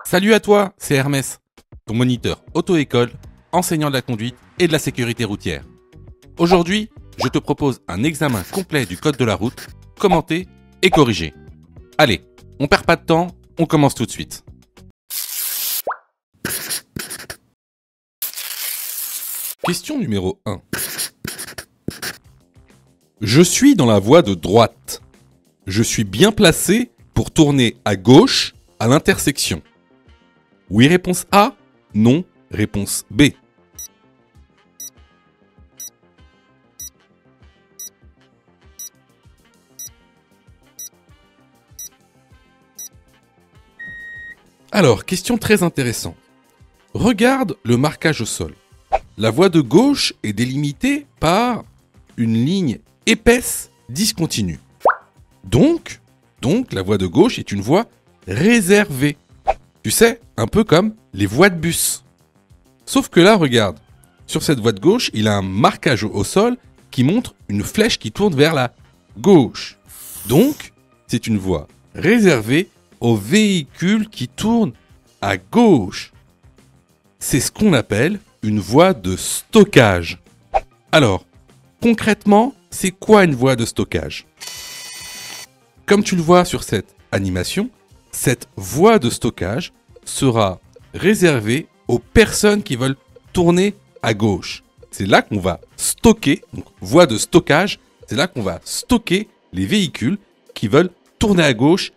Salut à toi, c'est Hermès, ton moniteur auto-école, enseignant de la conduite et de la sécurité routière. Aujourd'hui, je te propose un examen complet du code de la route, commenté et corrigé. Allez, on perd pas de temps, on commence tout de suite. Question numéro 1. Je suis dans la voie de droite. Je suis bien placé pour tourner à gauche à l'intersection. Oui, réponse A. Non, réponse B. Alors, question très intéressante. Regarde le marquage au sol. La voie de gauche est délimitée par une ligne épaisse discontinue. Donc, la voie de gauche est une voie réservée. Tu sais, un peu comme les voies de bus. Sauf que là, regarde, sur cette voie de gauche, il a un marquage au sol qui montre une flèche qui tourne vers la gauche. Donc, c'est une voie réservée aux véhicules qui tournent à gauche. C'est ce qu'on appelle une voie de stockage. Alors, concrètement, c'est quoi une voie de stockage ? Comme tu le vois sur cette animation, cette voie de stockage sera réservée aux personnes qui veulent tourner à gauche. C'est là qu'on va stocker, donc voie de stockage, c'est là qu'on va stocker les véhicules qui veulent tourner à gauche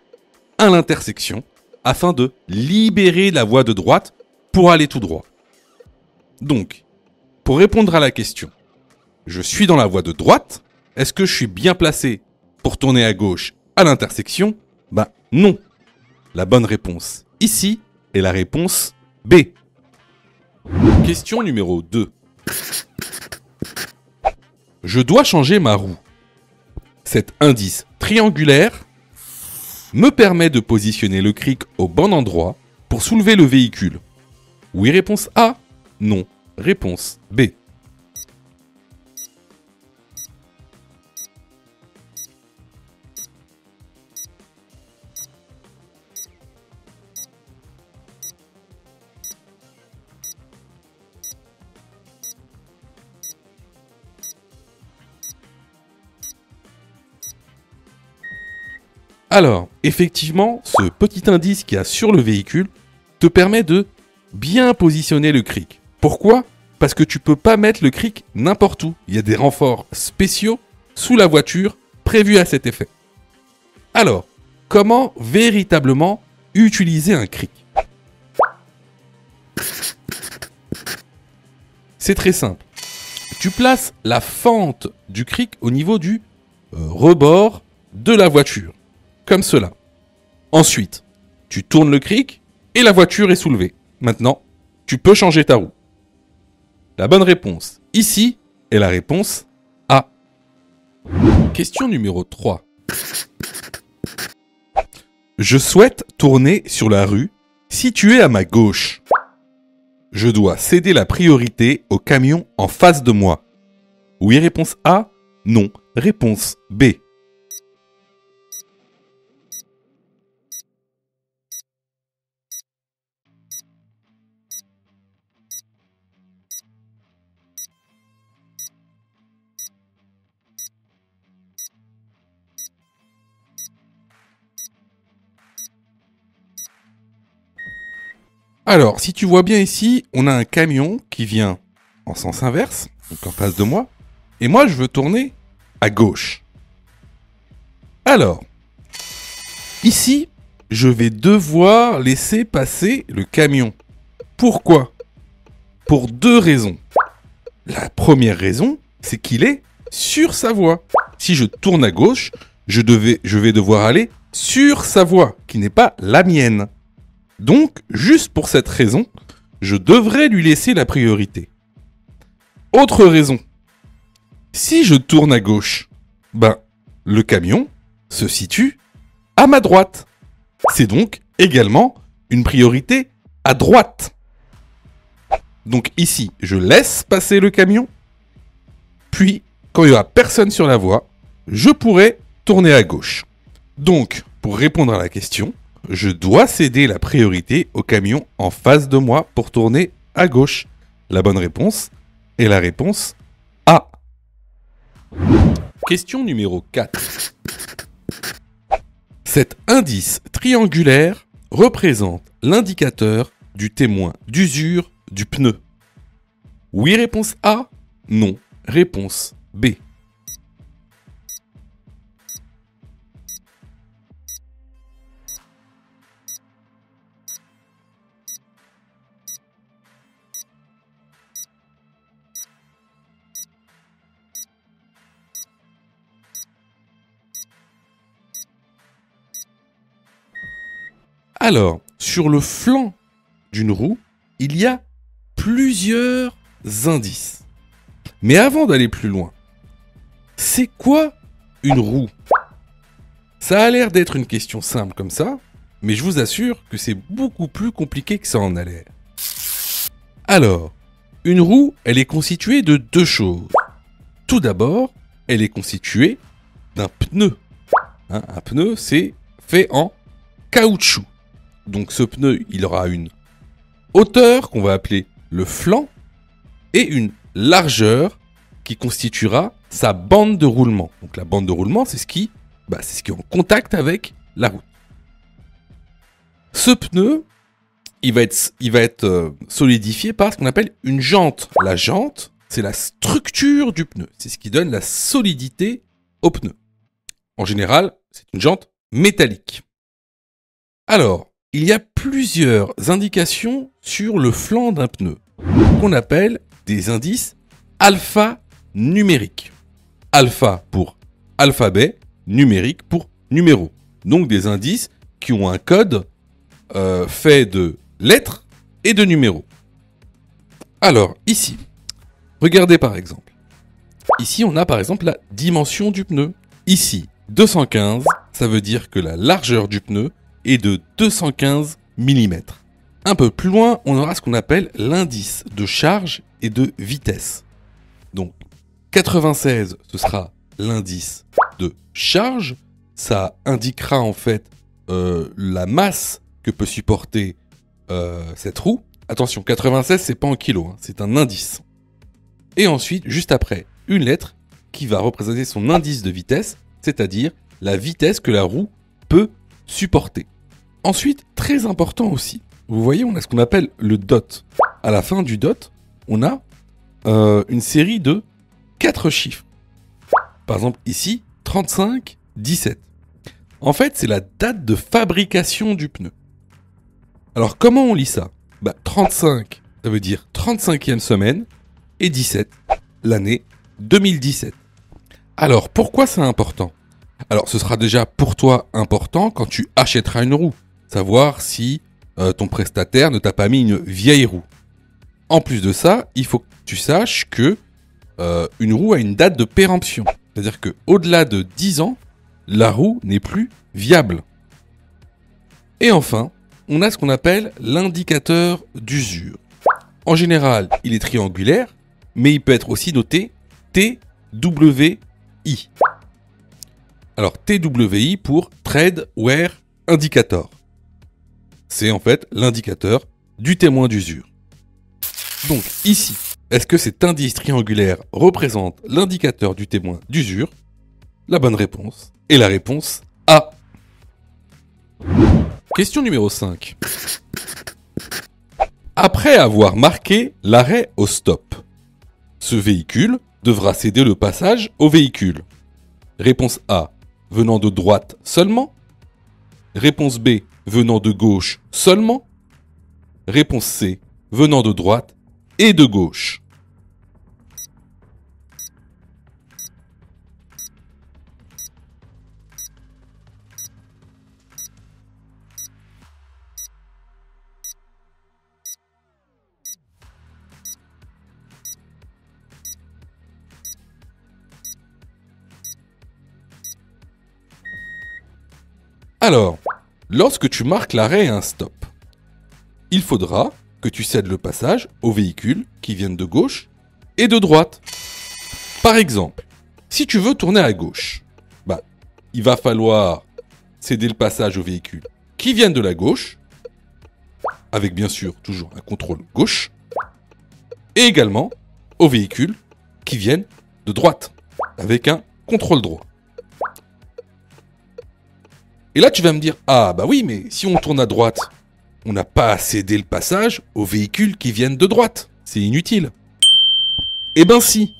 à l'intersection afin de libérer la voie de droite pour aller tout droit. Donc, pour répondre à la question, je suis dans la voie de droite, est-ce que je suis bien placé pour tourner à gauche à l'intersection ? Non. La bonne réponse ici est la réponse B. Question numéro 2. Je dois changer ma roue. Cet indice triangulaire me permet de positionner le cric au bon endroit pour soulever le véhicule. Oui, réponse A. Non, réponse B. Alors, effectivement, ce petit indice qu'il y a sur le véhicule te permet de bien positionner le cric. Pourquoi ? Parce que tu peux pas mettre le cric n'importe où. Il y a des renforts spéciaux sous la voiture prévus à cet effet. Alors, comment véritablement utiliser un cric ? C'est très simple. Tu places la fente du cric au niveau du rebord de la voiture. Comme cela. Ensuite, tu tournes le cric et la voiture est soulevée. Maintenant, tu peux changer ta roue. La bonne réponse ici est la réponse A. Question numéro 3. Je souhaite tourner sur la rue située à ma gauche. Je dois céder la priorité au camion en face de moi. Oui, réponse A. Non, réponse B. Alors, si tu vois bien ici, on a un camion qui vient en sens inverse, donc en face de moi, et moi je veux tourner à gauche. Alors, ici, je vais devoir laisser passer le camion. Pourquoi ? Pour 2 raisons. La première raison, c'est qu'il est sur sa voie. Si je tourne à gauche, je vais devoir aller sur sa voie, qui n'est pas la mienne. Donc, juste pour cette raison, je devrais lui laisser la priorité. Autre raison. Si je tourne à gauche, le camion se situe à ma droite. C'est donc également une priorité à droite. Donc ici, je laisse passer le camion. Puis, quand il n'y aura personne sur la voie, je pourrai tourner à gauche. Donc, pour répondre à la question, je dois céder la priorité au camion en face de moi pour tourner à gauche? La bonne réponse est la réponse A. Question numéro 4. Cet indice triangulaire représente l'indicateur du témoin d'usure du pneu. Oui, réponse A. Non, réponse B. Alors, sur le flanc d'une roue, il y a plusieurs indices. Mais avant d'aller plus loin, c'est quoi une roue? Ça a l'air d'être une question simple comme ça, mais je vous assure que c'est beaucoup plus compliqué que ça en a l'air. Alors, une roue, elle est constituée de deux choses. Tout d'abord, elle est constituée d'un pneu. Un pneu, c'est fait en caoutchouc. Donc ce pneu, il aura une hauteur qu'on va appeler le flanc et une largeur qui constituera sa bande de roulement. Donc la bande de roulement, c'est ce qui est en contact avec la route. Ce pneu, il va être solidifié par ce qu'on appelle une jante. La jante, c'est la structure du pneu. C'est ce qui donne la solidité au pneu. En général, c'est une jante métallique. Alors, il y a plusieurs indications sur le flanc d'un pneu qu'on appelle des indices alphanumériques. Alpha pour alphabet, numérique pour numéro. Donc des indices qui ont un code fait de lettres et de numéros. Alors, ici, regardez par exemple. Ici, on a par exemple la dimension du pneu. Ici, 215, ça veut dire que la largeur du pneu est de 215 mm. Un peu plus loin, on aura ce qu'on appelle l'indice de charge et de vitesse. Donc, 96, ce sera l'indice de charge. Ça indiquera en fait la masse que peut supporter cette roue. Attention, 96, c'est pas en kilos, c'est un indice. Et ensuite, juste après, une lettre qui va représenter son indice de vitesse, c'est-à-dire la vitesse que la roue peut supporter. Ensuite, très important aussi, vous voyez, on a ce qu'on appelle le dot. À la fin du dot, on a une série de 4 chiffres. Par exemple, ici, 35, 17. En fait, c'est la date de fabrication du pneu. Alors, comment on lit ça? 35, ça veut dire 35e semaine, et 17, l'année 2017. Alors, pourquoi c'est important? Alors, ce sera déjà pour toi important quand tu achèteras une roue. Savoir si ton prestataire ne t'a pas mis une vieille roue. En plus de ça, il faut que tu saches que une roue a une date de péremption. C'est-à-dire qu'au-delà de 10 ans, la roue n'est plus viable. Et enfin, on a ce qu'on appelle l'indicateur d'usure. En général, il est triangulaire, mais il peut être aussi noté TWI. Alors TWI pour Tread Wear Indicator. C'est en fait l'indicateur du témoin d'usure. Donc ici, est-ce que cet indice triangulaire représente l'indicateur du témoin d'usure? La bonne réponse est la réponse A. Question numéro 5. Après avoir marqué l'arrêt au stop, ce véhicule devra céder le passage au véhicule. Réponse A, venant de droite seulement. Réponse B, venant de gauche seulement. Réponse C, venant de droite et de gauche. Alors, lorsque tu marques l'arrêt et un stop, il faudra que tu cèdes le passage aux véhicules qui viennent de gauche et de droite. Par exemple, si tu veux tourner à gauche, il va falloir céder le passage aux véhicules qui viennent de la gauche, avec bien sûr toujours un contrôle gauche, et également aux véhicules qui viennent de droite, avec un contrôle droit. Et là, tu vas me dire, ah bah oui, mais si on tourne à droite, on n'a pas à céder le passage aux véhicules qui viennent de droite. C'est inutile. Eh ben si.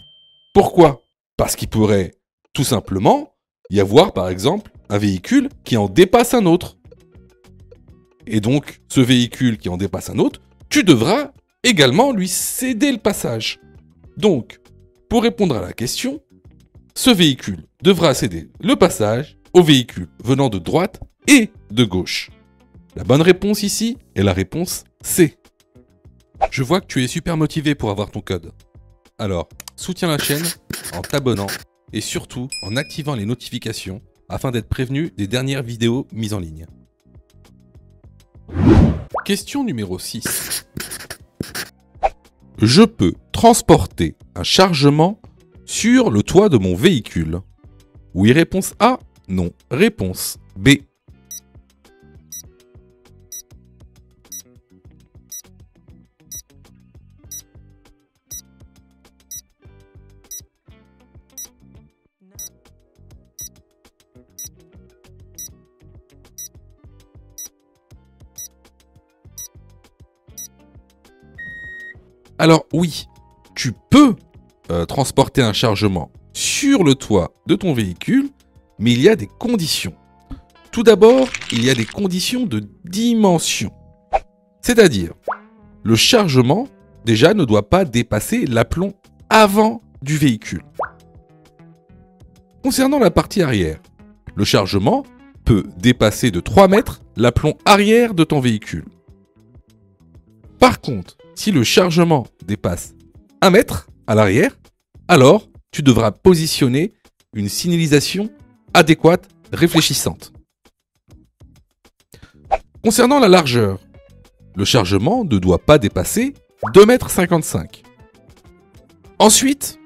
Pourquoi? Parce qu'il pourrait tout simplement y avoir, par exemple, un véhicule qui en dépasse un autre. Et donc, ce véhicule qui en dépasse un autre, tu devras également lui céder le passage. Donc, pour répondre à la question, ce véhicule devra céder le passage aux véhicules venant de droite et de gauche. La bonne réponse ici est la réponse C. Je vois que tu es super motivé pour avoir ton code. Alors, soutiens la chaîne en t'abonnant et surtout en activant les notifications afin d'être prévenu des dernières vidéos mises en ligne. Question numéro 6. Je peux transporter un chargement sur le toit de mon véhicule. Oui, réponse A. Non. Réponse B. Alors oui, tu peux transporter un chargement sur le toit de ton véhicule, mais il y a des conditions. Tout d'abord, il y a des conditions de dimension. C'est-à-dire, le chargement, déjà, ne doit pas dépasser l'aplomb avant du véhicule. Concernant la partie arrière, le chargement peut dépasser de 3 mètres l'aplomb arrière de ton véhicule. Par contre, si le chargement dépasse 1 mètre à l'arrière, alors tu devras positionner une signalisation adéquate, réfléchissante. Concernant la largeur, le chargement ne doit pas dépasser 2,55 m. Ensuite,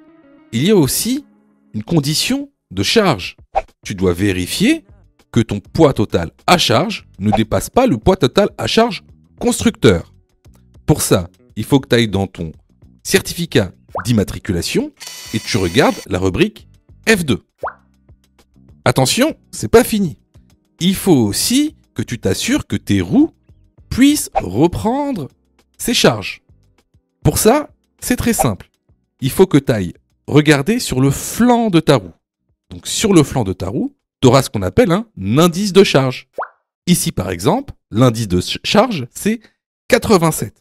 il y a aussi une condition de charge. Tu dois vérifier que ton poids total à charge ne dépasse pas le poids total à charge constructeur. Pour ça, il faut que tu ailles dans ton certificat d'immatriculation et tu regardes la rubrique F2. Attention, c'est pas fini. Il faut aussi que tu t'assures que tes roues puissent reprendre ces charges. Pour ça, c'est très simple. Il faut que tu ailles regarder sur le flanc de ta roue. Donc sur le flanc de ta roue, tu auras ce qu'on appelle un indice de charge. Ici par exemple, l'indice de charge, c'est 87.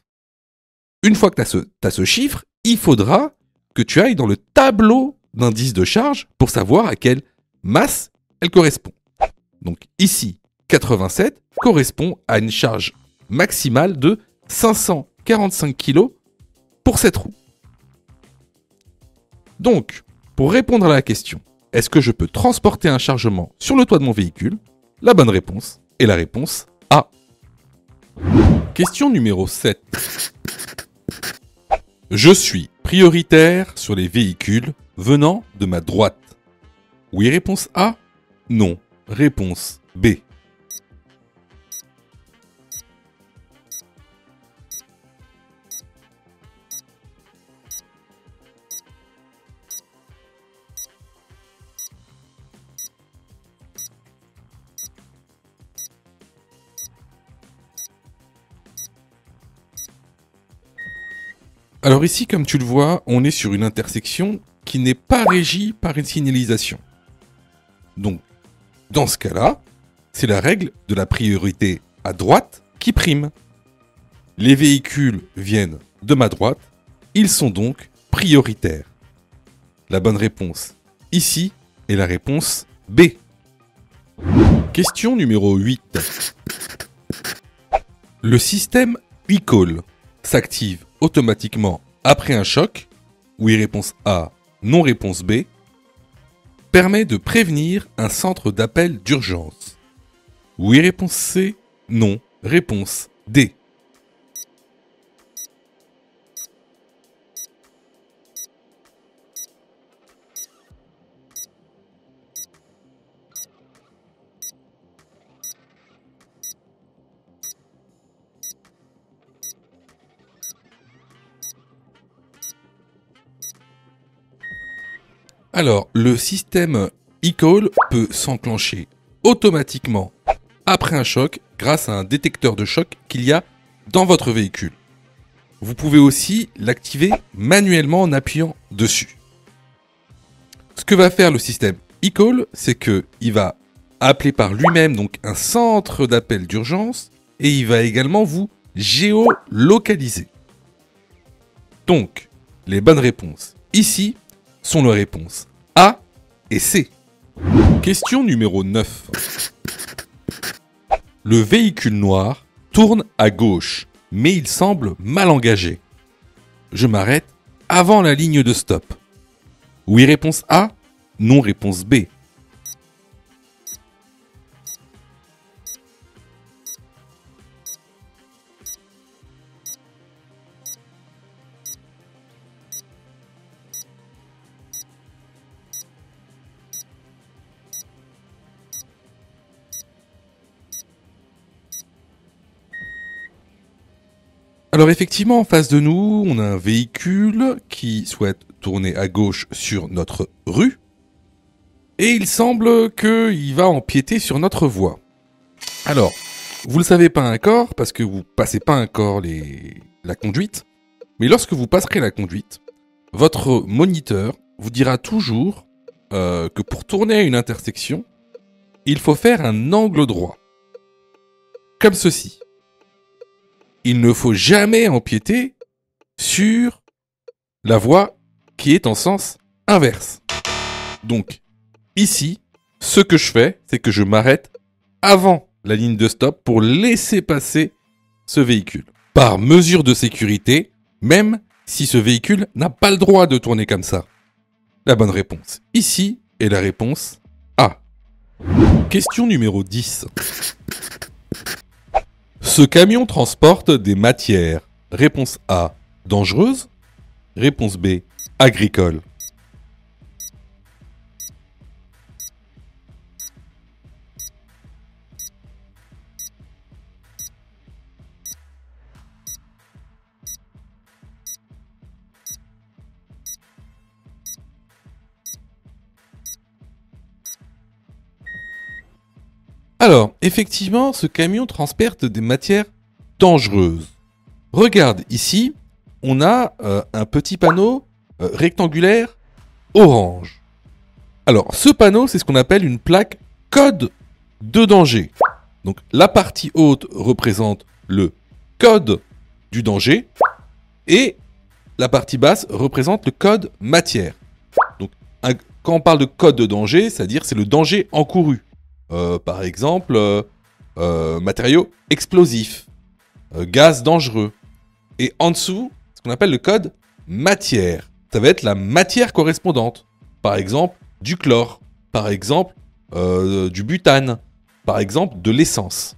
Une fois que tu as ce chiffre, il faudra que tu ailles dans le tableau d'indice de charge pour savoir à quelle masse elle correspond. Donc ici, 87 correspond à une charge maximale de 545 kg pour cette roue. Donc, pour répondre à la question, est-ce que je peux transporter un chargement sur le toit de mon véhicule? La bonne réponse est la réponse A. Question numéro 7. Je suis prioritaire sur les véhicules venant de ma droite. Oui, réponse A. Non, réponse B. Alors ici, comme tu le vois, on est sur une intersection qui n'est pas régie par une signalisation. Donc, dans ce cas-là, c'est la règle de la priorité à droite qui prime. Les véhicules viennent de ma droite, ils sont donc prioritaires. La bonne réponse ici est la réponse B. Question numéro 8. Le système e-call s'active automatiquement après un choc, oui réponse A, non réponse B, permet de prévenir un centre d'appel d'urgence. Oui réponse C, non réponse D. Alors, le système e-call peut s'enclencher automatiquement après un choc grâce à un détecteur de choc qu'il y a dans votre véhicule. Vous pouvez aussi l'activer manuellement en appuyant dessus. Ce que va faire le système e-call, c'est qu'il va appeler par lui-même donc un centre d'appel d'urgence et il va également vous géolocaliser. Donc, les bonnes réponses ici sont les réponses A et C. Question numéro 9. Le véhicule noir tourne à gauche, mais il semble mal engagé. Je m'arrête avant la ligne de stop. Oui, réponse A. Non, réponse B. Alors effectivement, en face de nous, on a un véhicule qui souhaite tourner à gauche sur notre rue. Et il semble qu'il va empiéter sur notre voie. Alors, vous le savez pas encore, parce que vous passez pas encore la conduite. Mais lorsque vous passerez la conduite, votre moniteur vous dira toujours que pour tourner à une intersection, il faut faire un angle droit. Comme ceci. Il ne faut jamais empiéter sur la voie qui est en sens inverse. Donc, ici, ce que je fais, c'est que je m'arrête avant la ligne de stop pour laisser passer ce véhicule. Par mesure de sécurité, même si ce véhicule n'a pas le droit de tourner comme ça. La bonne réponse ici est la réponse A. Question numéro 10. Ce camion transporte des matières. Réponse A, dangereuses. Réponse B, agricole. Alors, effectivement, ce camion transporte des matières dangereuses. Regarde, ici, on a un petit panneau rectangulaire orange. Alors, ce panneau, c'est ce qu'on appelle une plaque code de danger. Donc, la partie haute représente le code du danger et la partie basse représente le code matière. Donc, quand on parle de code de danger, c'est-à-dire c'est le danger encouru. Par exemple, matériaux explosifs, gaz dangereux. Et en dessous, ce qu'on appelle le code matière. Ça va être la matière correspondante. Par exemple, du chlore. Par exemple, du butane. Par exemple, de l'essence.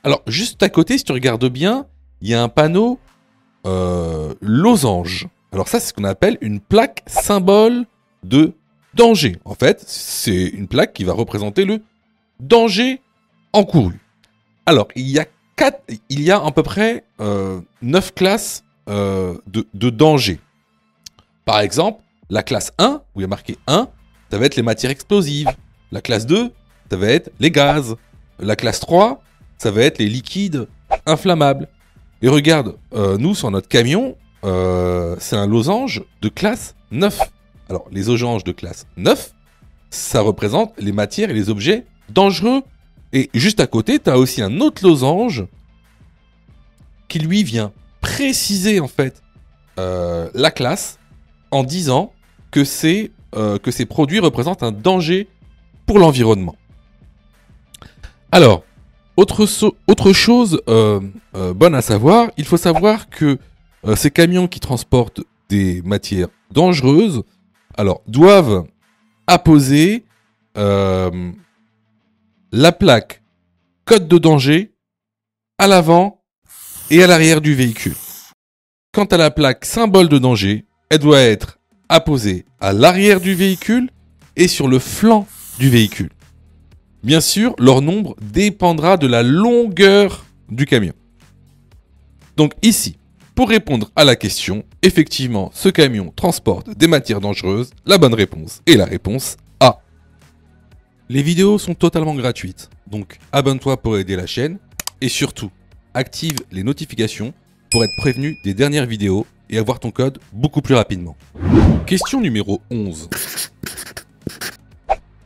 Alors, juste à côté, si tu regardes bien, il y a un panneau losange. Alors ça, c'est ce qu'on appelle une plaque symbole de danger. En fait, c'est une plaque qui va représenter le danger encouru. Alors, il y a à peu près 9 classes de danger. Par exemple, la classe 1, où il y a marqué 1, ça va être les matières explosives. La classe 2, ça va être les gaz. La classe 3, ça va être les liquides inflammables. Et regarde, nous, sur notre camion, c'est un losange de classe 9. Alors, les losanges de classe 9, ça représente les matières et les objets dangereux. Et juste à côté, tu as aussi un autre losange qui, lui, vient préciser, en fait, la classe en disant que ces produits représentent un danger pour l'environnement. Alors, autre chose bonne à savoir, il faut savoir que ces camions qui transportent des matières dangereuses, alors, doivent apposer la plaque code de danger à l'avant et à l'arrière du véhicule. Quant à la plaque symbole de danger, elle doit être apposée à l'arrière du véhicule et sur le flanc du véhicule. Bien sûr, leur nombre dépendra de la longueur du camion. Donc ici, pour répondre à la question, effectivement, ce camion transporte des matières dangereuses. La bonne réponse est la réponse A. Les vidéos sont totalement gratuites, donc abonne-toi pour aider la chaîne et surtout, active les notifications pour être prévenu des dernières vidéos et avoir ton code beaucoup plus rapidement. Question numéro 11.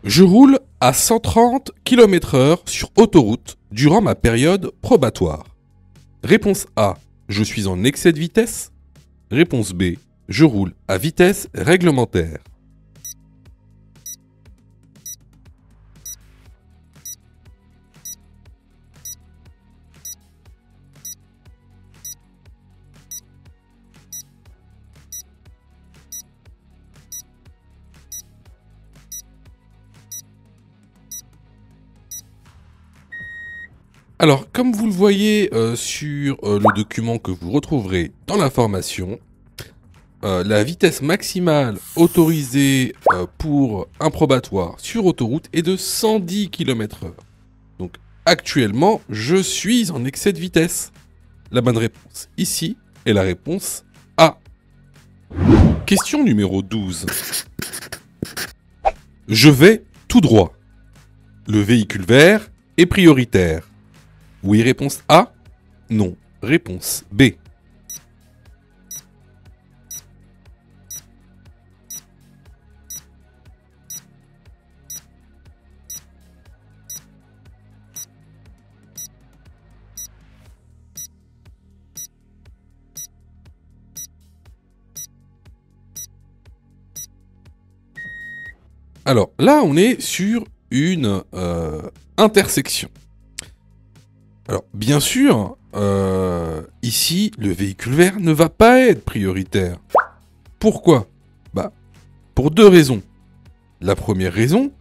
Je roule à 130 km/h sur autoroute durant ma période probatoire. Réponse A, je suis en excès de vitesse. Réponse B, je roule à vitesse réglementaire. Alors, comme vous le voyez sur le document que vous retrouverez dans l'information, la vitesse maximale autorisée pour un probatoire sur autoroute est de 110 km/h. Donc, actuellement, je suis en excès de vitesse. La bonne réponse ici est la réponse A. Question numéro 12. Je vais tout droit. Le véhicule vert est prioritaire. Oui, réponse A. Non, réponse B. Alors là, on est sur une intersection. Alors, bien sûr, ici, le véhicule vert ne va pas être prioritaire. Pourquoi? Bah, pour deux raisons. La première raison,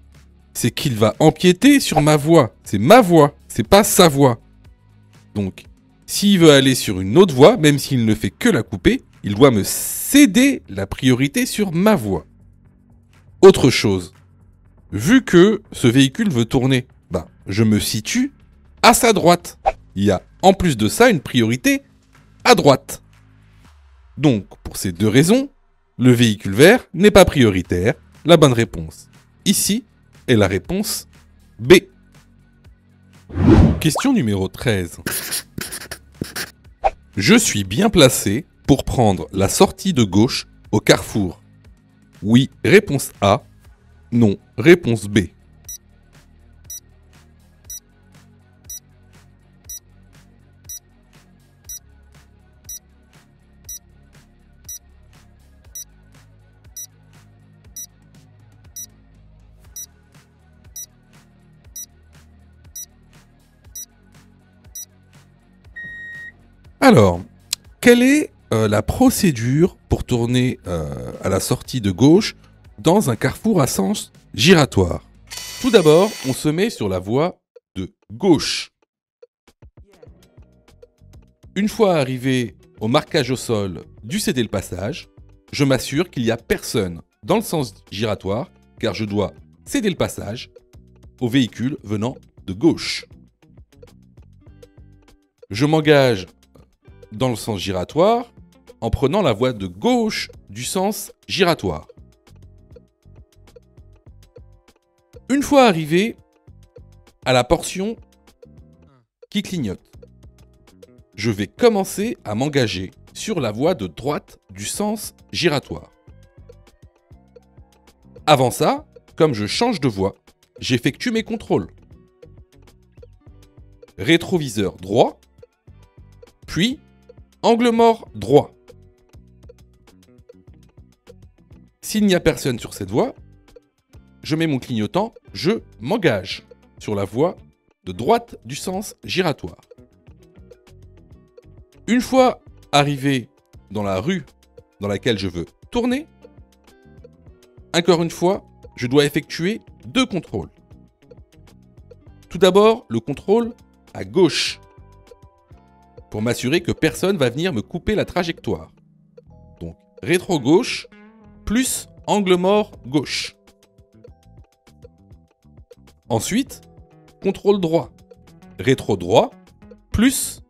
c'est qu'il va empiéter sur ma voie. C'est ma voie, c'est pas sa voie. Donc, s'il veut aller sur une autre voie, même s'il ne fait que la couper, il doit me céder la priorité sur ma voie. Autre chose, vu que ce véhicule veut tourner, bah, je me situe à sa droite. Il y a en plus de ça une priorité à droite. Donc, pour ces deux raisons, le véhicule vert n'est pas prioritaire. La bonne réponse ici est la réponse B. Question numéro 13. Je suis bien placé pour prendre la sortie de gauche au carrefour. Oui, réponse A. Non, réponse B. Alors, quelle est la procédure pour tourner à la sortie de gauche dans un carrefour à sens giratoire? Tout d'abord, on se met sur la voie de gauche. Une fois arrivé au marquage au sol du céder le passage, je m'assure qu'il n'y a personne dans le sens giratoire, car je dois céder le passage au véhicule venant de gauche. Je m'engage dans le sens giratoire en prenant la voie de gauche du sens giratoire. Une fois arrivé à la portion qui clignote, je vais commencer à m'engager sur la voie de droite du sens giratoire. Avant ça, comme je change de voie, j'effectue mes contrôles. Rétroviseur droit, puis angle mort droit. S'il n'y a personne sur cette voie, je mets mon clignotant, je m'engage sur la voie de droite du sens giratoire. Une fois arrivé dans la rue dans laquelle je veux tourner, encore une fois, je dois effectuer deux contrôles. Tout d'abord, le contrôle à gauche, pour m'assurer que personne va venir me couper la trajectoire. Donc, rétro-gauche plus angle mort gauche. Ensuite, contrôle droit. Rétro-droit plus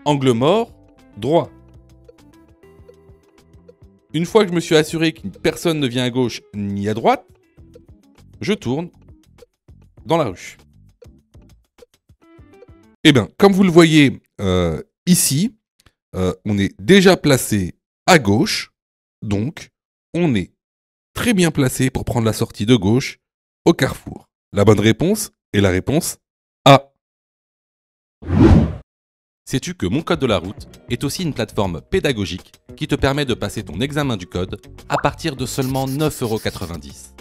angle mort droit. Une fois que je me suis assuré que personne ne vient à gauche ni à droite, je tourne dans la rue. Eh bien, comme vous le voyez ici, on est déjà placé à gauche, donc on est très bien placé pour prendre la sortie de gauche au carrefour. La bonne réponse est la réponse A. Sais-tu que Mon Code de la route est aussi une plateforme pédagogique qui te permet de passer ton examen du code à partir de seulement 9,90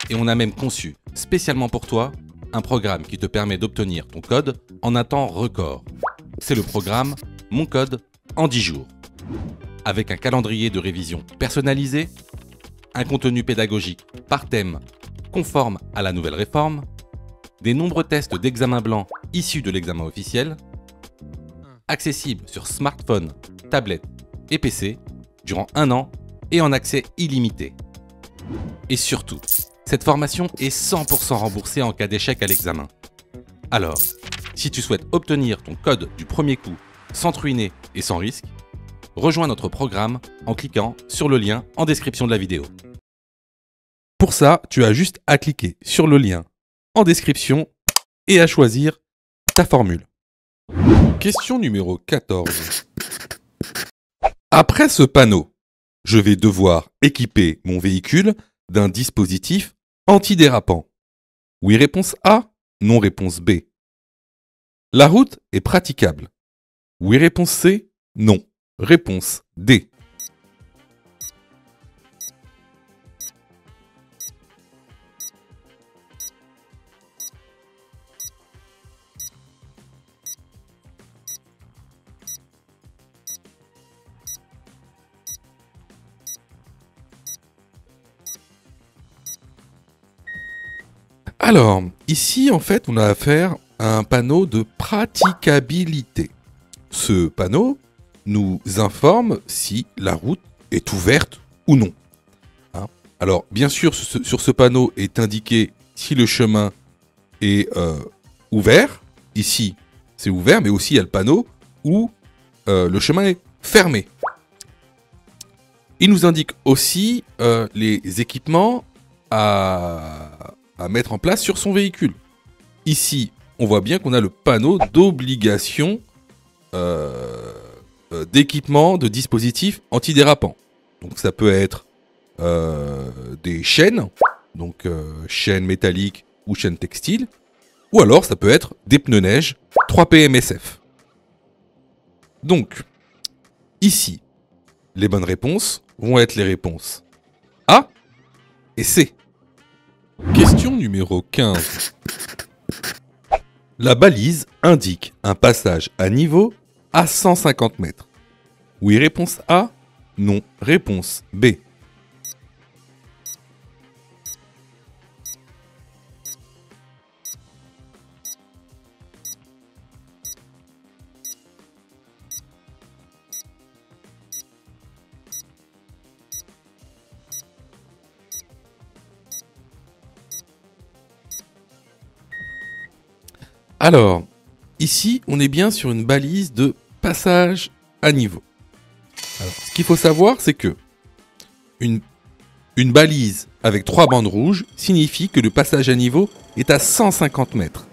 €. Et on a même conçu, spécialement pour toi, un programme qui te permet d'obtenir ton code en un temps record. C'est le programme Mon Code en 10 jours. Avec un calendrier de révision personnalisé, un contenu pédagogique par thème conforme à la nouvelle réforme, des nombreux tests d'examen blanc issus de l'examen officiel, accessible sur smartphone, tablette et PC durant 1 an et en accès illimité. Et surtout, cette formation est 100% remboursée en cas d'échec à l'examen. Alors, si tu souhaites obtenir ton code du premier coup sans te ruiner et sans risque, rejoins notre programme en cliquant sur le lien en description de la vidéo. Pour ça, tu as juste à cliquer sur le lien en description et à choisir ta formule. Question numéro 14. Après ce panneau, je vais devoir équiper mon véhicule d'un dispositif antidérapant. Oui, réponse A. Non, réponse B. La route est praticable. Oui, réponse C. Non. Réponse D. Alors, ici, en fait, on a affaire à un panneau de praticabilité. Ce panneau nous informe si la route est ouverte ou non. Alors, bien sûr, sur ce panneau est indiqué si le chemin est ouvert. Ici, c'est ouvert, mais aussi il y a le panneau où le chemin est fermé. Il nous indique aussi les équipements à mettre en place sur son véhicule. Ici, on voit bien qu'on a le panneau d'obligation d'équipement de dispositifs antidérapants. Donc ça peut être des chaînes, donc chaînes métalliques ou chaînes textiles, ou alors ça peut être des pneus neige 3P MSF. Donc, ici, les bonnes réponses vont être les réponses A et C. Question numéro 15. La balise indique un passage à niveau à 150 mètres. Oui, réponse A. Non, réponse B. Alors, ici, on est bien sur une balise de passage à niveau. Alors, ce qu'il faut savoir, c'est que une balise avec 3 bandes rouges signifie que le passage à niveau est à 150 mètres.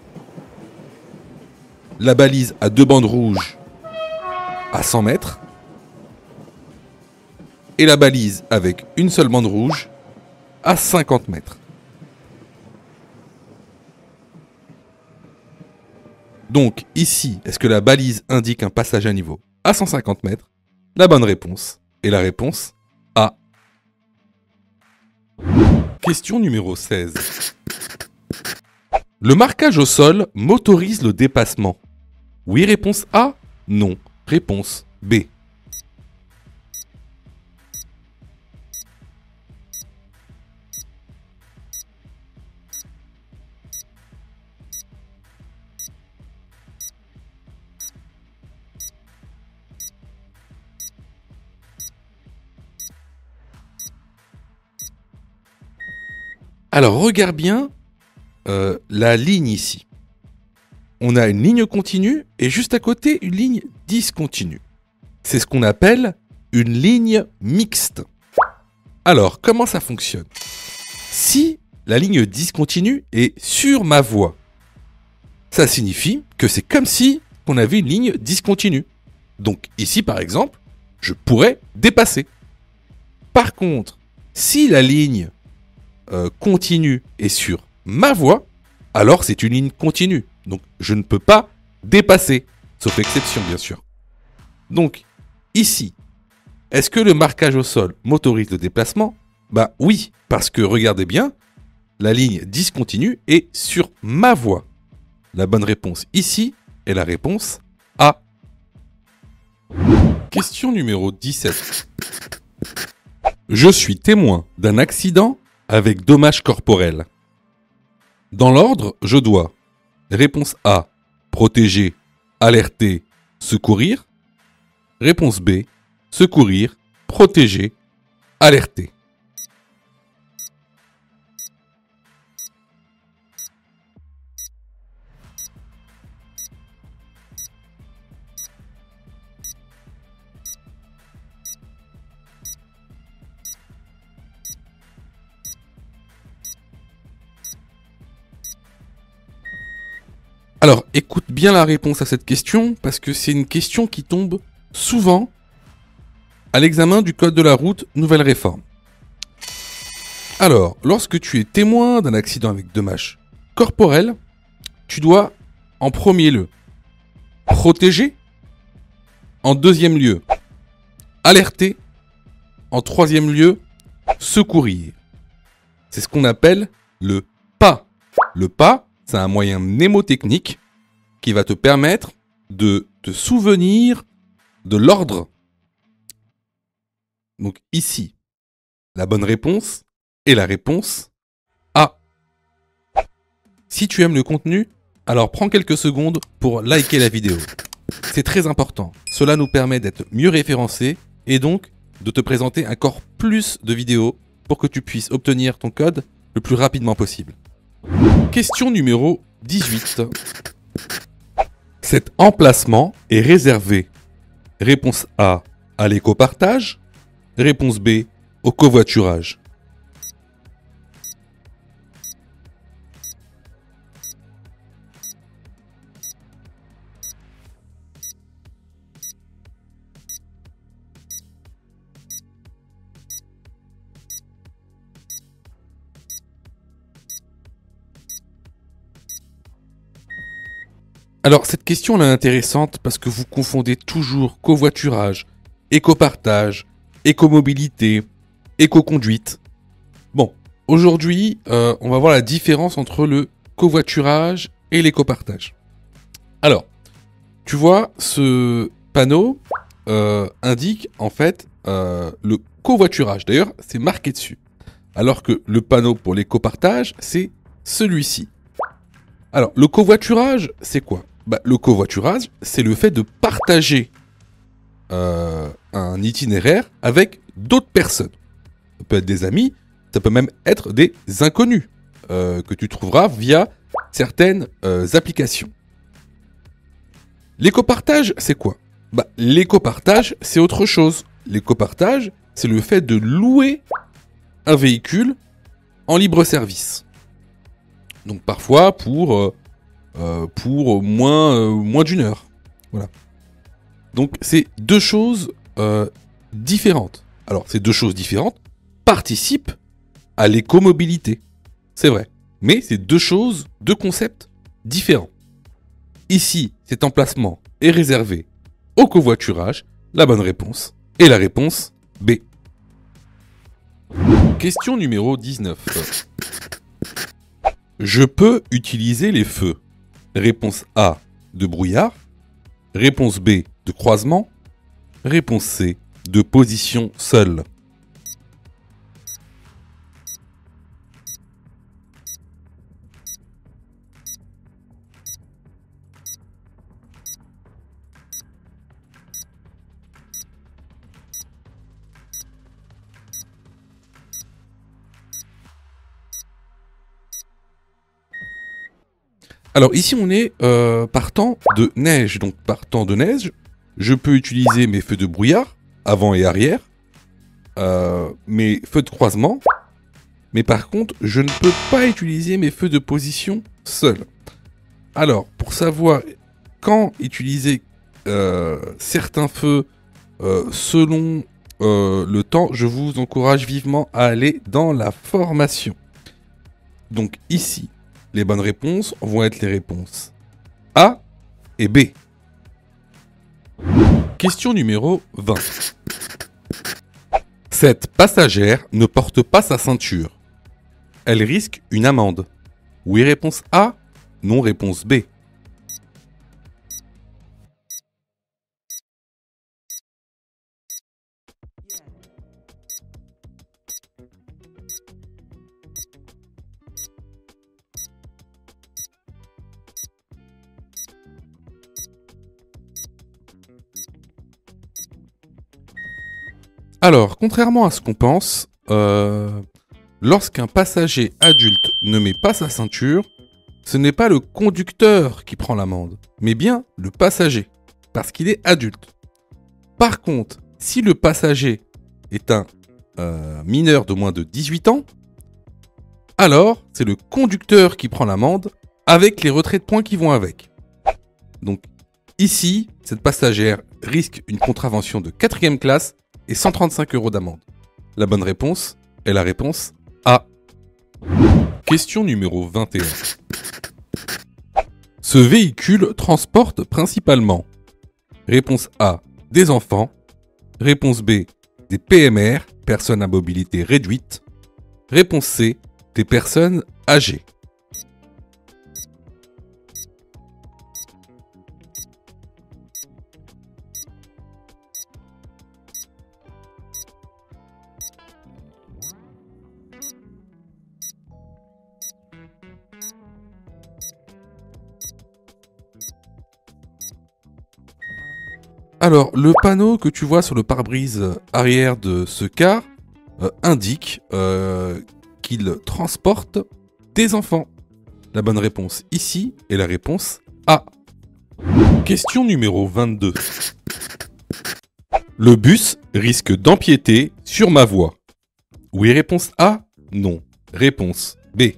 La balise à 2 bandes rouges à 100 mètres. Et la balise avec une seule bande rouge à 50 mètres. Donc ici, est-ce que la balise indique un passage à niveau à 150 mètres? La bonne réponse est la réponse A. Question numéro 16. Le marquage au sol motorise le dépassement. Oui, réponse A. Non, réponse B. Alors, regarde bien la ligne ici. On a une ligne continue et juste à côté, une ligne discontinue. C'est ce qu'on appelle une ligne mixte. Alors, comment ça fonctionne? Si la ligne discontinue est sur ma voie, ça signifie que c'est comme si on avait une ligne discontinue. Donc ici, par exemple, je pourrais dépasser. Par contre, si la ligne continue est sur ma voie, alors c'est une ligne continue. Donc je ne peux pas dépasser, sauf exception bien sûr. Donc ici, est-ce que le marquage au sol m'autorise le déplacement? Bah oui, parce que regardez bien, la ligne discontinue est sur ma voie. La bonne réponse ici est la réponse A. Question numéro 17. Je suis témoin d'un accident avec dommages corporels. Dans l'ordre, je dois. Réponse A. Protéger, alerter, secourir. Réponse B. Secourir, protéger, alerter. Alors, écoute bien la réponse à cette question, parce que c'est une question qui tombe souvent à l'examen du Code de la route Nouvelle Réforme. Alors, lorsque tu es témoin d'un accident avec dommages corporels, tu dois, en premier lieu, protéger, en deuxième lieu, alerter, en troisième lieu, secourir. C'est ce qu'on appelle le pas. Le pas, c'est un moyen mnémotechnique qui va te permettre de te souvenir de l'ordre. Donc ici, la bonne réponse est la réponse A. Si tu aimes le contenu, alors prends quelques secondes pour liker la vidéo. C'est très important. Cela nous permet d'être mieux référencés et donc de te présenter encore plus de vidéos pour que tu puisses obtenir ton code le plus rapidement possible. Question numéro 18. Cet emplacement est réservé. Réponse A, à l'écopartage. Réponse B, au covoiturage. Alors, cette question elle est intéressante parce que vous confondez toujours covoiturage, écopartage, écomobilité, écoconduite. Bon, aujourd'hui, on va voir la différence entre le covoiturage et l'écopartage. Alors, tu vois, ce panneau indique en fait le covoiturage. D'ailleurs, c'est marqué dessus. Alors que le panneau pour l'écopartage, c'est celui-ci. Alors, le covoiturage, c'est quoi? Bah, le covoiturage, c'est le fait de partager un itinéraire avec d'autres personnes. Ça peut être des amis, ça peut même être des inconnus que tu trouveras via certaines applications. L'écopartage, c'est quoi? Bah, l'écopartage, c'est autre chose. L'écopartage, c'est le fait de louer un véhicule en libre service. Donc parfois pour moins d'une heure. Voilà. Donc c'est deux choses différentes. Alors ces deux choses différentes participent à l'écomobilité. C'est vrai. Mais c'est deux choses, deux concepts différents. Ici, cet emplacement est réservé au covoiturage. La bonne réponse est la réponse B. Question numéro 19. Je peux utiliser les feux. Réponse A, de brouillard. Réponse B, de croisement. Réponse C, de position seule. Alors ici on est partant de neige, donc partant de neige, je peux utiliser mes feux de brouillard, avant et arrière. mes feux de croisement. Mais par contre, je ne peux pas utiliser mes feux de position seuls. Alors, pour savoir quand utiliser certains feux selon le temps, je vous encourage vivement à aller dans la formation. Donc ici, les bonnes réponses vont être les réponses A et B. Question numéro 20. Cette passagère ne porte pas sa ceinture. Elle risque une amende. Oui, réponse A. Non, réponse B. Alors, contrairement à ce qu'on pense, lorsqu'un passager adulte ne met pas sa ceinture, ce n'est pas le conducteur qui prend l'amende, mais bien le passager, parce qu'il est adulte. Par contre, si le passager est un mineur de moins de 18 ans, alors c'est le conducteur qui prend l'amende avec les retraits de points qui vont avec. Donc ici, cette passagère risque une contravention de 4e classe et 135 € d'amende. La bonne réponse est la réponse A. Question numéro 21. Ce véhicule transporte principalement. Réponse A, des enfants. Réponse B, des PMR, personnes à mobilité réduite. Réponse C, des personnes âgées. Alors, le panneau que tu vois sur le pare-brise arrière de ce car indique qu'il transporte des enfants. La bonne réponse ici est la réponse A. Question numéro 22. Le bus risque d'empiéter sur ma voie. Oui, réponse A. Non. Réponse B.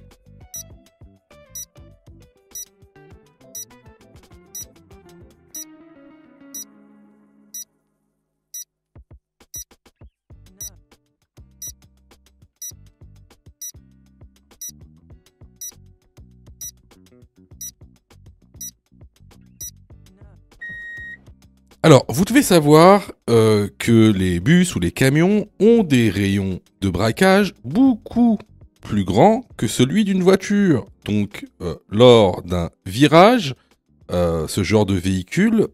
Alors, vous devez savoir que les bus ou les camions ont des rayons de braquage beaucoup plus grands que celui d'une voiture. Donc, lors d'un virage, ce genre de véhicule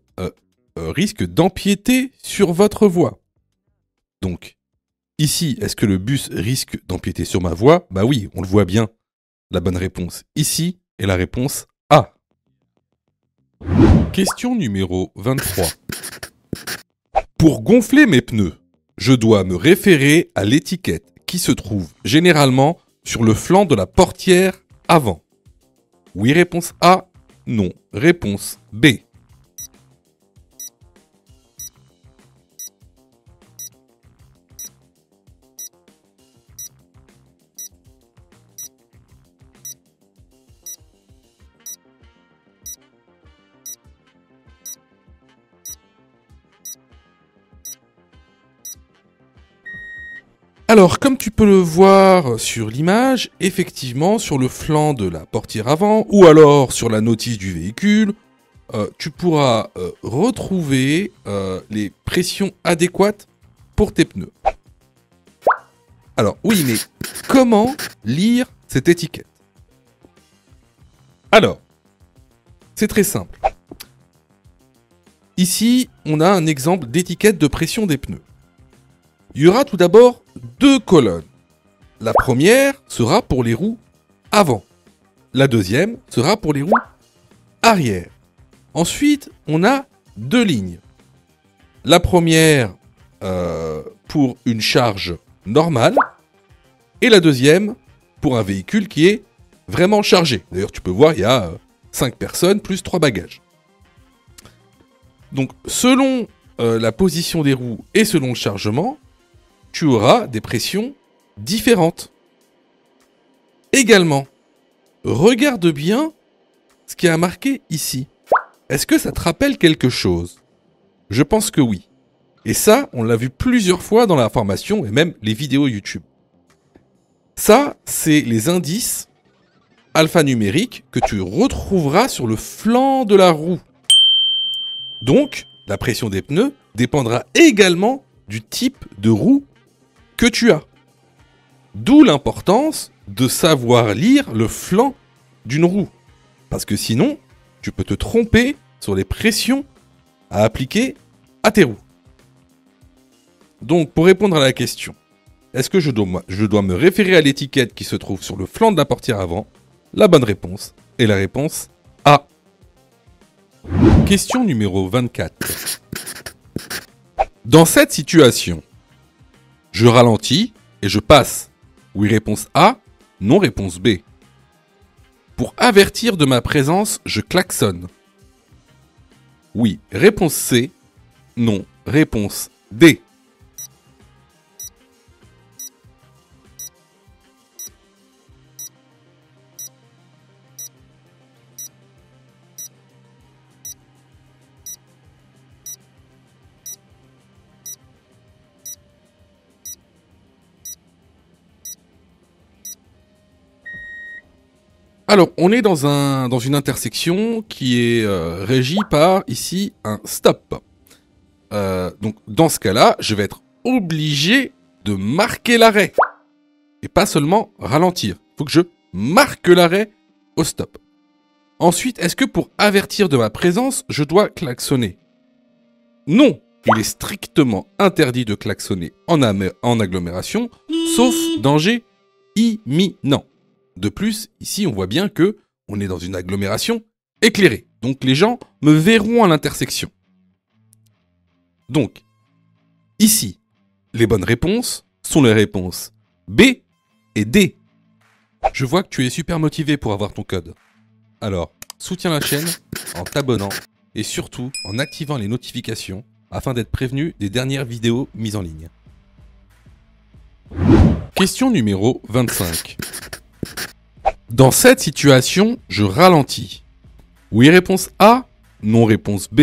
risque d'empiéter sur votre voie. Donc, ici, est-ce que le bus risque d'empiéter sur ma voie? Bah oui, on le voit bien. La bonne réponse ici est la réponse A. Question numéro 23. Pour gonfler mes pneus, je dois me référer à l'étiquette qui se trouve généralement sur le flanc de la portière avant. Oui, réponse A. Non, réponse B. Alors, comme tu peux le voir sur l'image, effectivement, sur le flanc de la portière avant, ou alors sur la notice du véhicule, tu pourras retrouver les pressions adéquates pour tes pneus. Alors, oui, mais comment lire cette étiquette? Alors, c'est très simple. Ici, on a un exemple d'étiquette de pression des pneus. Il y aura tout d'abord 2 colonnes. La première sera pour les roues avant. La deuxième sera pour les roues arrière. Ensuite, on a 2 lignes. La première pour une charge normale et la deuxième pour un véhicule qui est vraiment chargé. D'ailleurs, tu peux voir, il y a 5 personnes plus 3 bagages. Donc, selon la position des roues et selon le chargement, tu auras des pressions différentes. Également, regarde bien ce qui est marqué ici. Est-ce que ça te rappelle quelque chose? Je pense que oui. Et ça, on l'a vu plusieurs fois dans la formation et même les vidéos YouTube. Ça, c'est les indices alphanumériques que tu retrouveras sur le flanc de la roue. Donc, la pression des pneus dépendra également du type de roue que tu as. D'où l'importance de savoir lire le flanc d'une roue. Parce que sinon, tu peux te tromper sur les pressions à appliquer à tes roues. Donc, pour répondre à la question, est-ce que je dois me référer à l'étiquette qui se trouve sur le flanc de la portière avant? La bonne réponse est la réponse A. Question numéro 24. Dans cette situation, je ralentis et je passe. Oui, réponse A. Non, réponse B. Pour avertir de ma présence, je klaxonne. Oui, réponse C. Non, réponse D. Alors, on est dans une intersection qui est régie par, ici, un stop. Donc, dans ce cas-là, je vais être obligé de marquer l'arrêt. Et pas seulement ralentir. Il faut que je marque l'arrêt au stop. Ensuite, est-ce que pour avertir de ma présence, je dois klaxonner? Non, il est strictement interdit de klaxonner en agglomération, sauf danger imminent. De plus, ici, on voit bien que on est dans une agglomération éclairée. Donc, les gens me verront à l'intersection. Donc, ici, les bonnes réponses sont les réponses B et D. Je vois que tu es super motivé pour avoir ton code. Alors, soutiens la chaîne en t'abonnant et surtout en activant les notifications afin d'être prévenu des dernières vidéos mises en ligne. Question numéro 25. Dans cette situation, je ralentis. Oui, réponse A. Non, réponse B.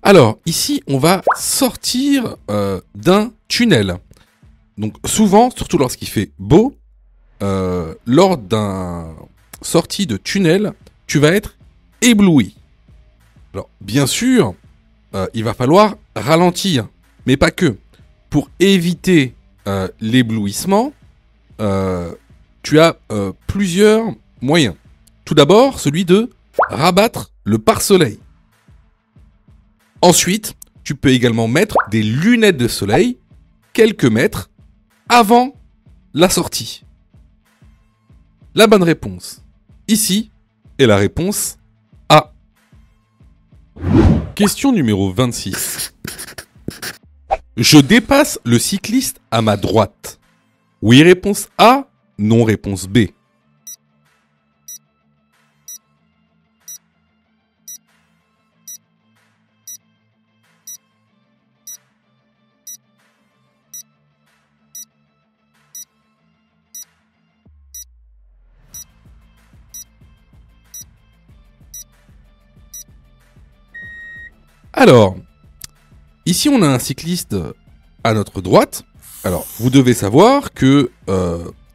Alors, ici, on va sortir d'un tunnel. Donc, souvent, surtout lorsqu'il fait beau, lors d'un sortie de tunnel, tu vas être ébloui. Alors, bien sûr, il va falloir ralentir, mais pas que. Pour éviter l'éblouissement, tu as plusieurs moyens. Tout d'abord, celui de rabattre le pare-soleil. Ensuite, tu peux également mettre des lunettes de soleil quelques mètres avant la sortie. La bonne réponse, ici, est la réponse A. Question numéro 26. Je dépasse le cycliste à ma droite. Oui, réponse A. Non, réponse B. Alors, ici on a un cycliste à notre droite. Alors, vous devez savoir que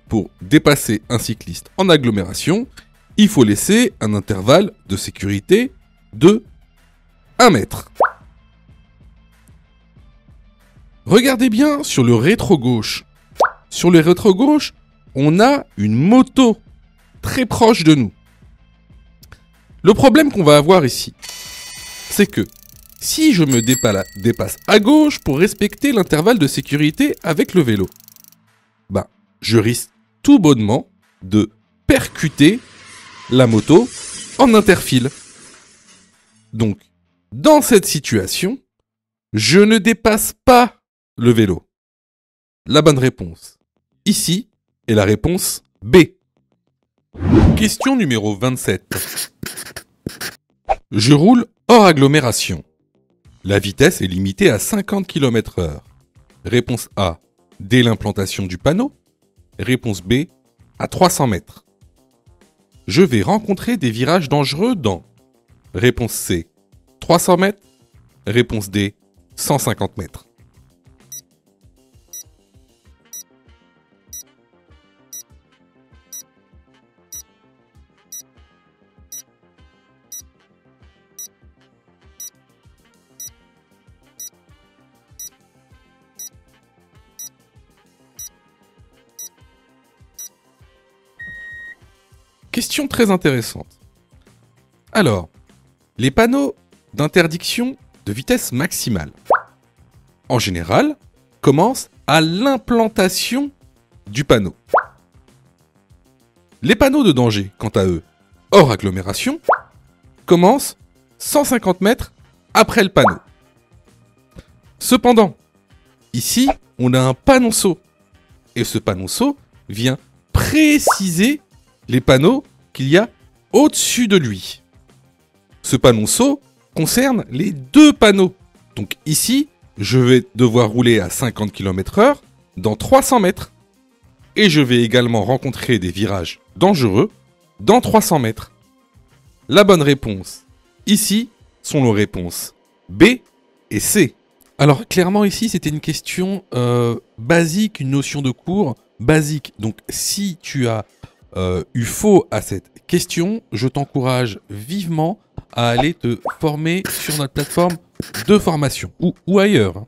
pour dépasser un cycliste en agglomération, il faut laisser un intervalle de sécurité de 1 mètre. Regardez bien sur le rétro-gauche. Sur le rétro-gauche, on a une moto très proche de nous. Le problème qu'on va avoir ici, c'est que si je me dépasse à gauche pour respecter l'intervalle de sécurité avec le vélo, je risque tout bonnement de percuter la moto en interfile. Donc, Dans cette situation, je ne dépasse pas le vélo. La bonne réponse, ici, est la réponse B. Question numéro 27. Je roule hors agglomération. La vitesse est limitée à 50 km/h. Réponse A, dès l'implantation du panneau. Réponse B, à 300 mètres. Je vais rencontrer des virages dangereux dans. Réponse C, 300 mètres. Réponse D, 150 mètres. Question très intéressante. Alors, les panneaux d'interdiction de vitesse maximale, en général, commencent à l'implantation du panneau. Les panneaux de danger, quant à eux, hors agglomération, commencent 150 mètres après le panneau. Cependant, ici, on a un panonceau. Et ce panonceau vient préciser les panneaux qu'il y a au-dessus de lui. Ce panonceau concerne les deux panneaux. Donc ici, je vais devoir rouler à 50 km/h dans 300 mètres. Et je vais également rencontrer des virages dangereux dans 300 mètres. La bonne réponse ici sont les réponses B et C. Alors clairement ici, c'était une question basique, une notion de cours basique. Donc si tu as eu faux à cette question, je t'encourage vivement à aller te former sur notre plateforme de formation ou ailleurs.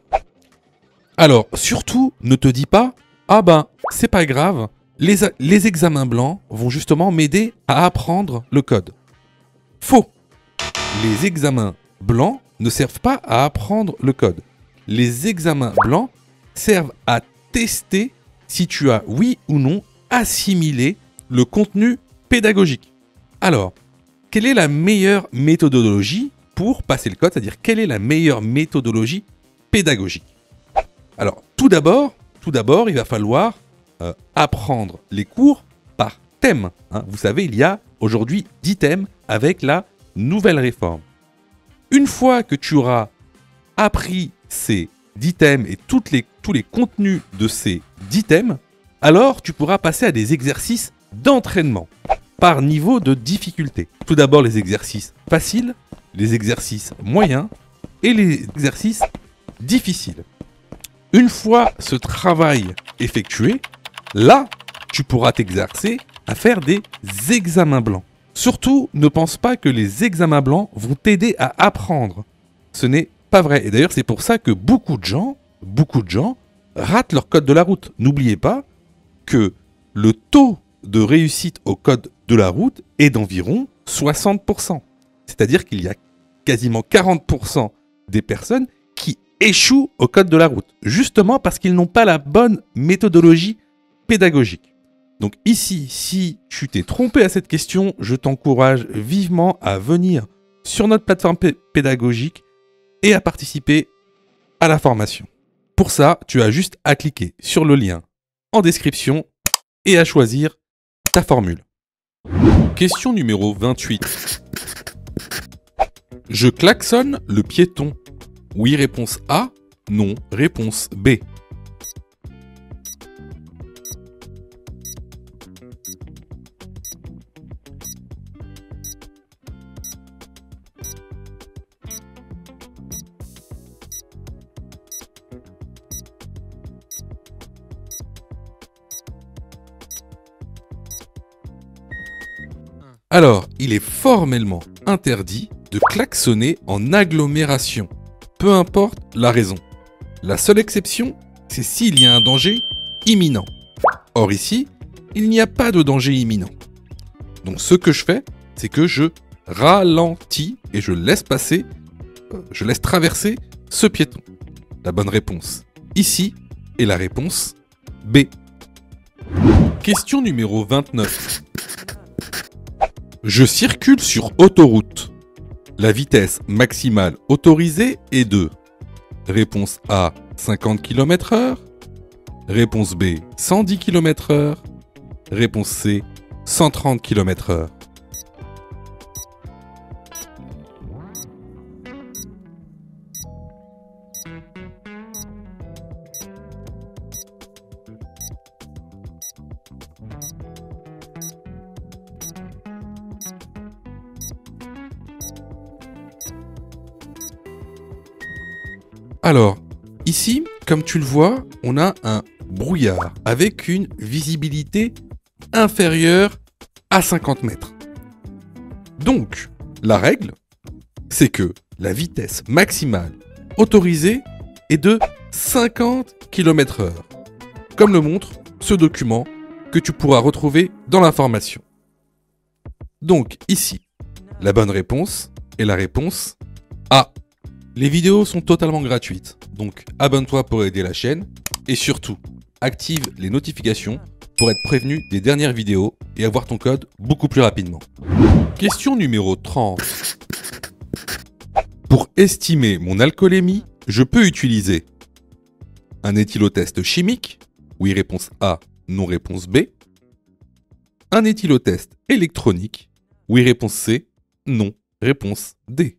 Alors, surtout, ne te dis pas « Ah ben, c'est pas grave, les examens blancs vont justement m'aider à apprendre le code. » Faux. Les examens blancs ne servent pas à apprendre le code. Les examens blancs servent à tester si tu as, oui ou non, assimilé le contenu pédagogique. Alors, quelle est la meilleure méthodologie pour passer le code, c'est-à-dire quelle est la meilleure méthodologie pédagogique? Alors, tout d'abord, il va falloir apprendre les cours par thème. Vous savez, il y a aujourd'hui 10 thèmes avec la nouvelle réforme. Une fois que tu auras appris ces 10 thèmes et tous les contenus de ces 10 thèmes, alors tu pourras passer à des exercices d'entraînement par niveau de difficulté. Tout d'abord les exercices faciles, les exercices moyens et les exercices difficiles. Une fois ce travail effectué, là, tu pourras t'exercer à faire des examens blancs. Surtout, ne pense pas que les examens blancs vont t'aider à apprendre. Ce n'est pas vrai. Et d'ailleurs, c'est pour ça que beaucoup de gens ratent leur code de la route. N'oubliez pas que le taux de réussite au code de la route est d'environ 60%. C'est-à-dire qu'il y a quasiment 40% des personnes qui échouent au code de la route, justement parce qu'ils n'ont pas la bonne méthodologie pédagogique. Donc ici, si tu t'es trompé à cette question, je t'encourage vivement à venir sur notre plateforme pédagogique et à participer à la formation. Pour ça, tu as juste à cliquer sur le lien en description et à choisir ta formule. Question numéro 28. Je klaxonne le piéton. Oui, réponse A. Non, réponse B. Alors, il est formellement interdit de klaxonner en agglomération, peu importe la raison. La seule exception, c'est s'il y a un danger imminent. Or ici, il n'y a pas de danger imminent. Donc ce que je fais, c'est que je ralentis et je laisse traverser ce piéton. La bonne réponse ici est la réponse B. Question numéro 29. Je circule sur autoroute. La vitesse maximale autorisée est de réponse A 50 km/h, réponse B 110 km/h, réponse C 130 km/h. Alors, ici, comme tu le vois, on a un brouillard avec une visibilité inférieure à 50 mètres. Donc, la règle, c'est que la vitesse maximale autorisée est de 50 km/h, comme le montre ce document que tu pourras retrouver dans l'information. Donc, ici, la bonne réponse est la réponse A. Les vidéos sont totalement gratuites, donc abonne-toi pour aider la chaîne et surtout, active les notifications pour être prévenu des dernières vidéos et avoir ton code beaucoup plus rapidement. Question numéro 30. Pour estimer mon alcoolémie, je peux utiliser un éthylotest chimique, oui réponse A, non réponse B. Un éthylotest électronique, oui réponse C, non réponse D.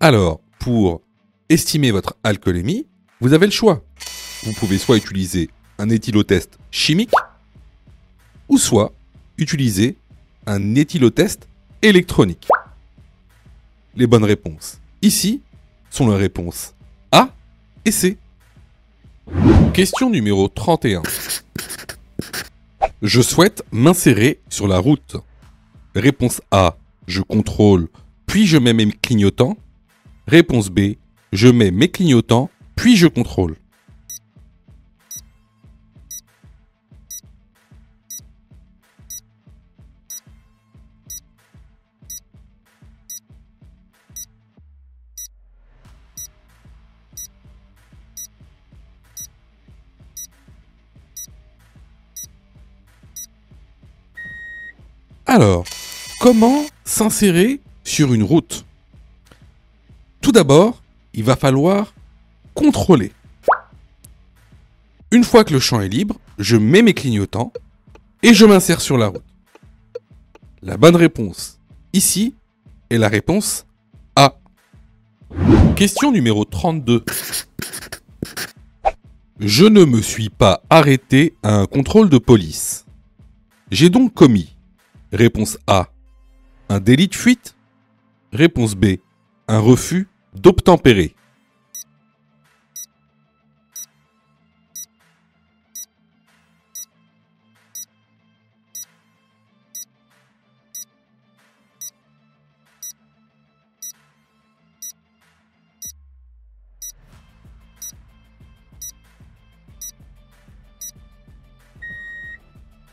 Alors, pour estimer votre alcoolémie, vous avez le choix. Vous pouvez soit utiliser un éthylotest chimique, ou soit utiliser un éthylotest électronique. Les bonnes réponses ici sont les réponses A et C. Question numéro 31. Je souhaite m'insérer sur la route. Réponse A, je contrôle, puis je mets mes clignotants. Réponse B, je mets mes clignotants, puis je contrôle. Alors, comment s'insérer sur une route ? Tout d'abord, il va falloir contrôler. Une fois que le champ est libre, je mets mes clignotants et je m'insère sur la route. La bonne réponse ici est la réponse A. Question numéro 32. Je ne me suis pas arrêté à un contrôle de police. J'ai donc commis, réponse A, un délit de fuite. Réponse B, un refus d'obtempérer.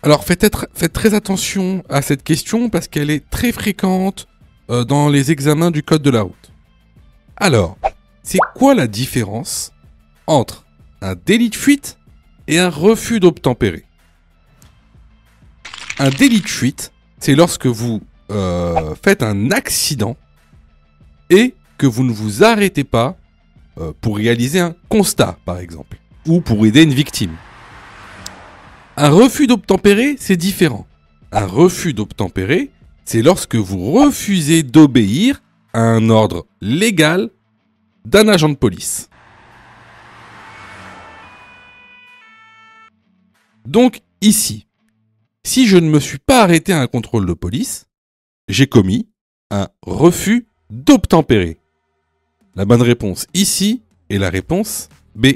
Alors faites très attention à cette question parce qu'elle est très fréquente dans les examens du code de la route. Alors, c'est quoi la différence entre un délit de fuite et un refus d'obtempérer ? Un délit de fuite, c'est lorsque vous faites un accident et que vous ne vous arrêtez pas pour réaliser un constat, par exemple, ou pour aider une victime. Un refus d'obtempérer, c'est différent. Un refus d'obtempérer, c'est lorsque vous refusez d'obéir à un ordre légal d'un agent de police. Donc ici, si je ne me suis pas arrêté à un contrôle de police, j'ai commis un refus d'obtempérer. La bonne réponse ici est la réponse B.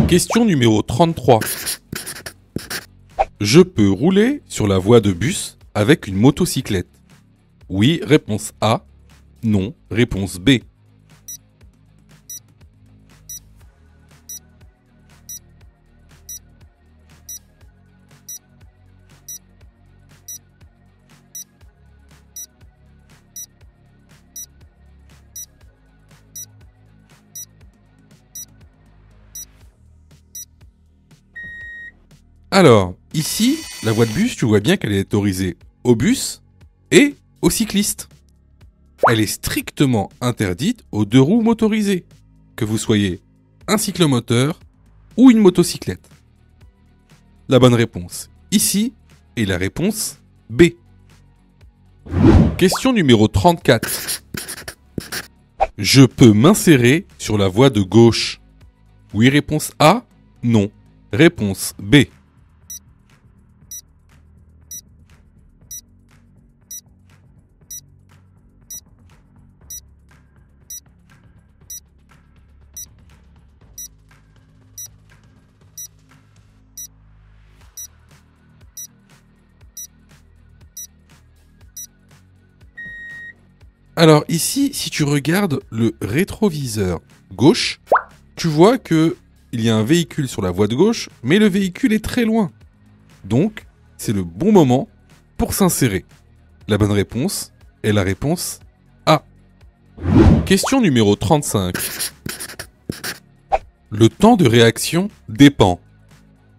Question numéro 33. Je peux rouler sur la voie de bus avec une motocyclette. Oui, réponse A. Non, réponse B. Alors, ici, la voie de bus, tu vois bien qu'elle est autorisée aux bus et aux cyclistes. Elle est strictement interdite aux 2 roues motorisées, que vous soyez un cyclomoteur ou une motocyclette. La bonne réponse ici est la réponse B. Question numéro 34. Je peux m'insérer sur la voie de gauche. Oui, réponse A. Non. Réponse B. Alors ici, si tu regardes le rétroviseur gauche, tu vois que il y a un véhicule sur la voie de gauche, mais le véhicule est très loin. Donc, c'est le bon moment pour s'insérer. La bonne réponse est la réponse A. Question numéro 35. Le temps de réaction dépend.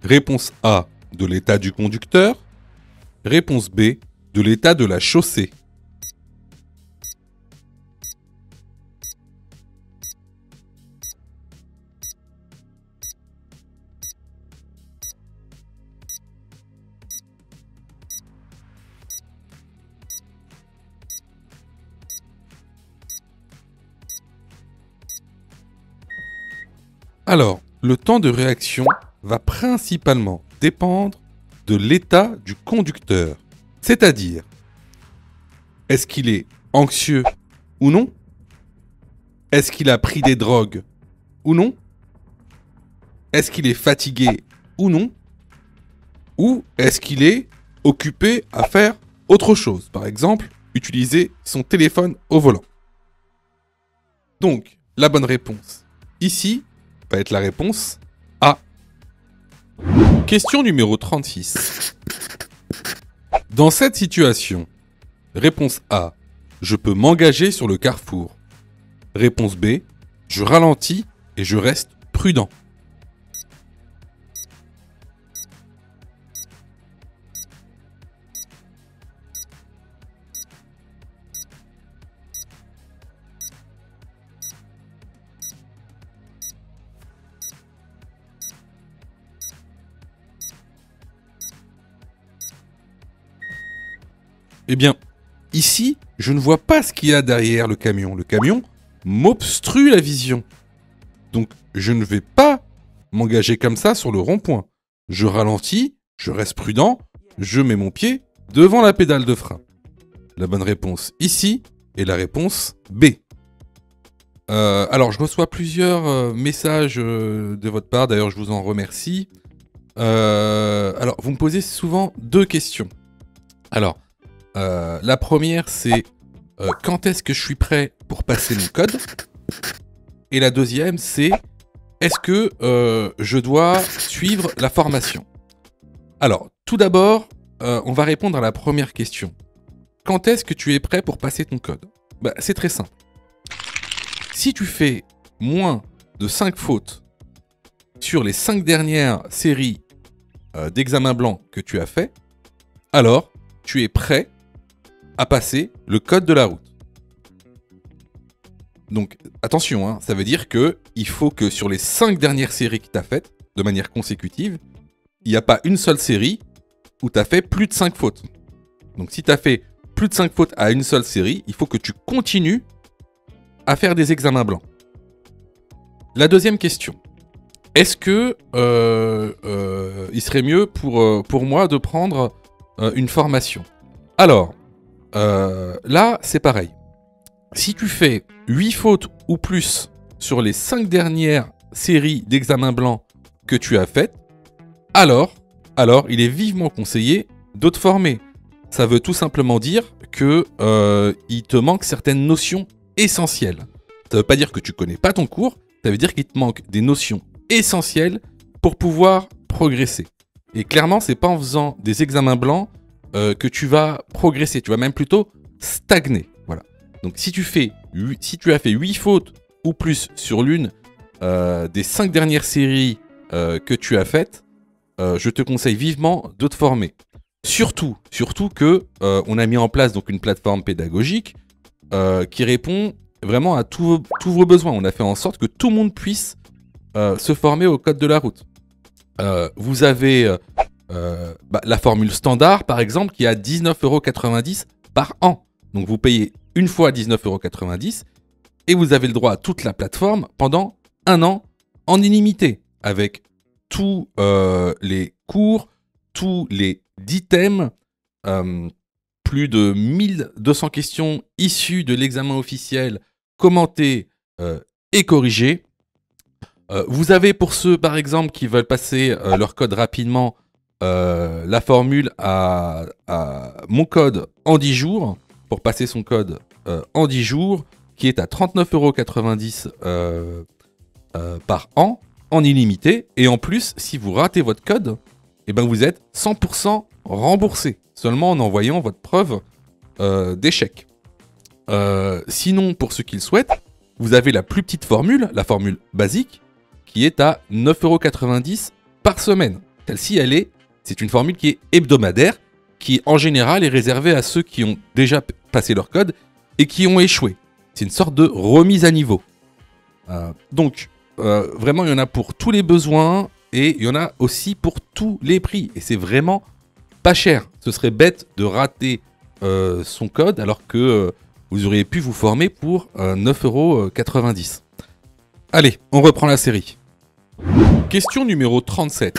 Réponse A, de l'état du conducteur. Réponse B, de l'état de la chaussée. Alors, le temps de réaction va principalement dépendre de l'état du conducteur. C'est-à-dire, est-ce qu'il est anxieux ou non? Est-ce qu'il a pris des drogues ou non? Est-ce qu'il est fatigué ou non? Ou est-ce qu'il est occupé à faire autre chose? Par exemple, utiliser son téléphone au volant. Donc, la bonne réponse ici va être la réponse A. Question numéro 36. Dans cette situation, réponse A, je peux m'engager sur le carrefour. Réponse B, je ralentis et je reste prudent. Eh bien, ici, je ne vois pas ce qu'il y a derrière le camion. Le camion m'obstrue la vision. Donc, je ne vais pas m'engager comme ça sur le rond-point. Je ralentis, je reste prudent, je mets mon pied devant la pédale de frein. La bonne réponse ici est la réponse B. Alors, je reçois plusieurs messages de votre part. D'ailleurs, je vous en remercie. Alors, vous me posez souvent 2 questions. Alors, la première, c'est quand est-ce que je suis prêt pour passer mon code? Et la deuxième, c'est est-ce que je dois suivre la formation? Alors, tout d'abord, on va répondre à la première question. Quand est-ce que tu es prêt pour passer ton code? C'est très simple. Si tu fais moins de 5 fautes sur les 5 dernières séries d'examens blancs que tu as fait, alors tu es prêt à passer le code de la route. Donc attention, hein, ça veut dire qu'il faut que sur les 5 dernières séries que tu as faites, de manière consécutive, il n'y a pas une seule série où tu as fait plus de 5 fautes. Donc si tu as fait plus de 5 fautes à une seule série, il faut que tu continues à faire des examens blancs. La deuxième question. Est-ce que il serait mieux pour moi de prendre une formation? Alors, là, c'est pareil. Si tu fais 8 fautes ou plus sur les 5 dernières séries d'examens blancs que tu as faites, alors il est vivement conseillé de te former. Ça veut tout simplement dire que il te manque certaines notions essentielles. Ça ne veut pas dire que tu connais pas ton cours, ça veut dire qu'il te manque des notions essentielles pour pouvoir progresser. Et clairement, c'est pas en faisant des examens blancs que tu vas progresser, tu vas même plutôt stagner. Voilà. Donc si tu as fait 8 fautes ou plus sur l'une des 5 dernières séries que tu as faites, je te conseille vivement de te former. Surtout que on a mis en place donc une plateforme pédagogique qui répond vraiment à tous vos besoins. On a fait en sorte que tout le monde puisse se former au code de la route. Vous avez la formule standard, par exemple, qui est à 19,90 € par an. Donc vous payez une fois 19,90 € et vous avez le droit à toute la plateforme pendant un an en illimité, avec tous les cours, tous les 10 thèmes, plus de 1200 questions issues de l'examen officiel, commentées et corrigées. Vous avez pour ceux, par exemple, qui veulent passer leur code rapidement, la formule à mon code en 10 jours, pour passer son code en 10 jours, qui est à 39,90 € par an, en illimité. Et en plus, si vous ratez votre code, eh ben vous êtes 100% remboursé, seulement en envoyant votre preuve d'échec. Sinon, pour ceux qui le souhaitent, vous avez la plus petite formule, la formule basique, qui est à 9,90 € par semaine. Celle-ci, c'est une formule qui est hebdomadaire, qui en général est réservée à ceux qui ont déjà passé leur code et qui ont échoué. C'est une sorte de remise à niveau. Donc, vraiment, il y en a pour tous les besoins et il y en a aussi pour tous les prix. Et c'est vraiment pas cher. Ce serait bête de rater son code alors que vous auriez pu vous former pour 9,90 €. Allez, on reprend la série. Question numéro 37.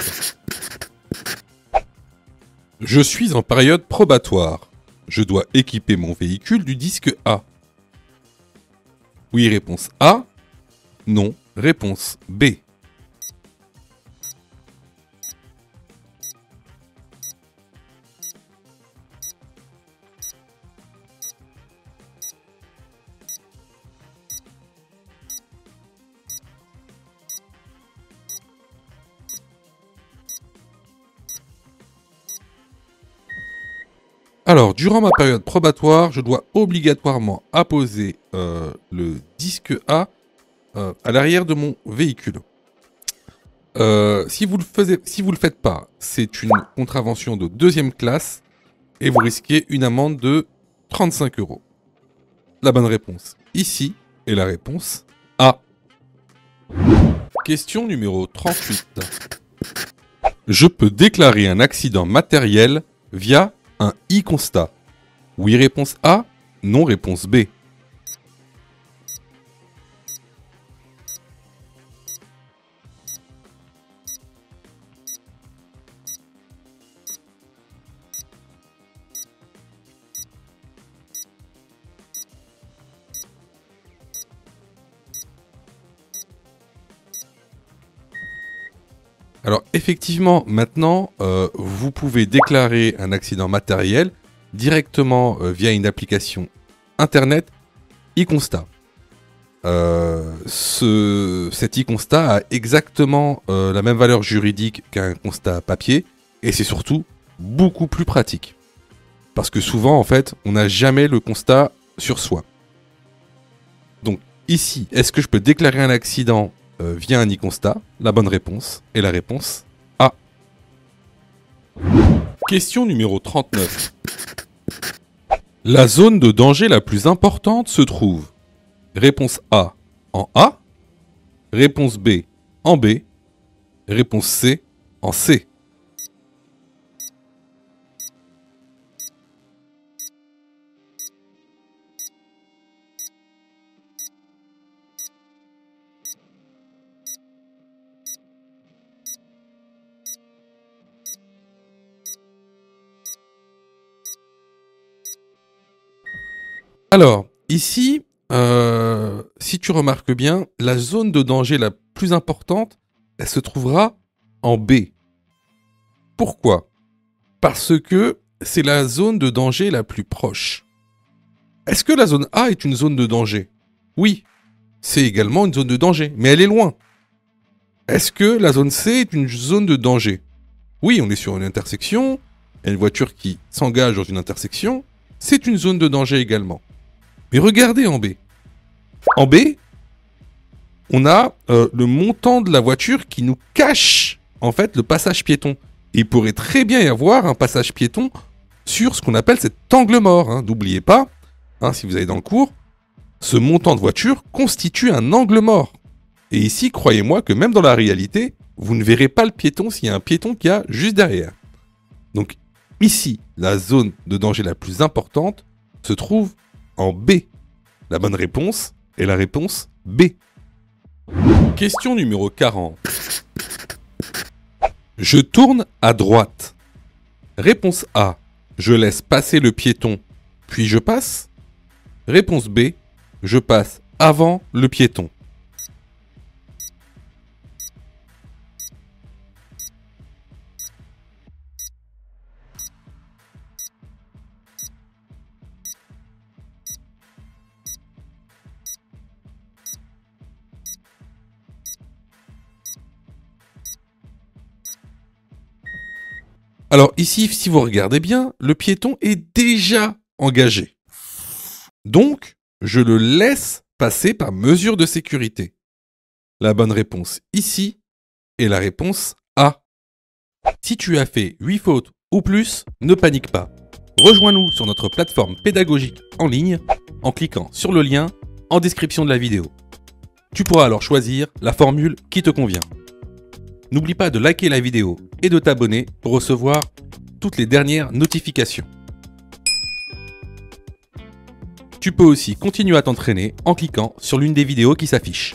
Je suis en période probatoire. Je dois équiper mon véhicule du disque A. Oui, réponse A. Non, réponse B. Alors, durant ma période probatoire, je dois obligatoirement apposer le disque A à l'arrière de mon véhicule. Si vous le faites pas, c'est une contravention de 2e classe et vous risquez une amende de 35 €. La bonne réponse ici est la réponse A. Question numéro 38. Je peux déclarer un accident matériel via un e-constat. Oui, réponse A. Non, réponse B. Alors effectivement, maintenant, vous pouvez déclarer un accident matériel directement via une application internet e-constat. Cet e-constat a exactement la même valeur juridique qu'un constat papier et c'est surtout beaucoup plus pratique. Parce que souvent, en fait, on n'a jamais le constat sur soi. Donc ici, est-ce que je peux déclarer un accident via un e-constat? La bonne réponse est la réponse A. Question numéro 39. La zone de danger la plus importante se trouve. Réponse A en A. Réponse B en B. Réponse C en C. Alors, ici, si tu remarques bien, la zone de danger la plus importante, elle se trouvera en B. Pourquoi? Parce que c'est la zone de danger la plus proche. Est-ce que la zone A est une zone de danger? Oui, c'est également une zone de danger, mais elle est loin. Est-ce que la zone C est une zone de danger? Oui, on est sur une intersection, il y a une voiture qui s'engage dans une intersection, c'est une zone de danger également. Mais regardez en B. En B, on a le montant de la voiture qui nous cache en fait le passage piéton. Et il pourrait très bien y avoir un passage piéton sur ce qu'on appelle cet angle mort. Hein. N'oubliez pas, hein, si vous allez dans le cours, ce montant de voiture constitue un angle mort. Et ici, croyez-moi que même dans la réalité, vous ne verrez pas le piéton s'il y a un piéton qui a juste derrière. Donc ici, la zone de danger la plus importante se trouve en B. La bonne réponse est la réponse B. Question numéro 40. Je tourne à droite. Réponse A. Je laisse passer le piéton, puis je passe. Réponse B. Je passe avant le piéton. Alors ici, si vous regardez bien, le piéton est déjà engagé. Donc, je le laisse passer par mesure de sécurité. La bonne réponse ici est la réponse A. Si tu as fait 8 fautes ou plus, ne panique pas. Rejoins-nous sur notre plateforme pédagogique en ligne en cliquant sur le lien en description de la vidéo. Tu pourras alors choisir la formule qui te convient. N'oublie pas de liker la vidéo et de t'abonner pour recevoir toutes les dernières notifications. Tu peux aussi continuer à t'entraîner en cliquant sur l'une des vidéos qui s'affichent.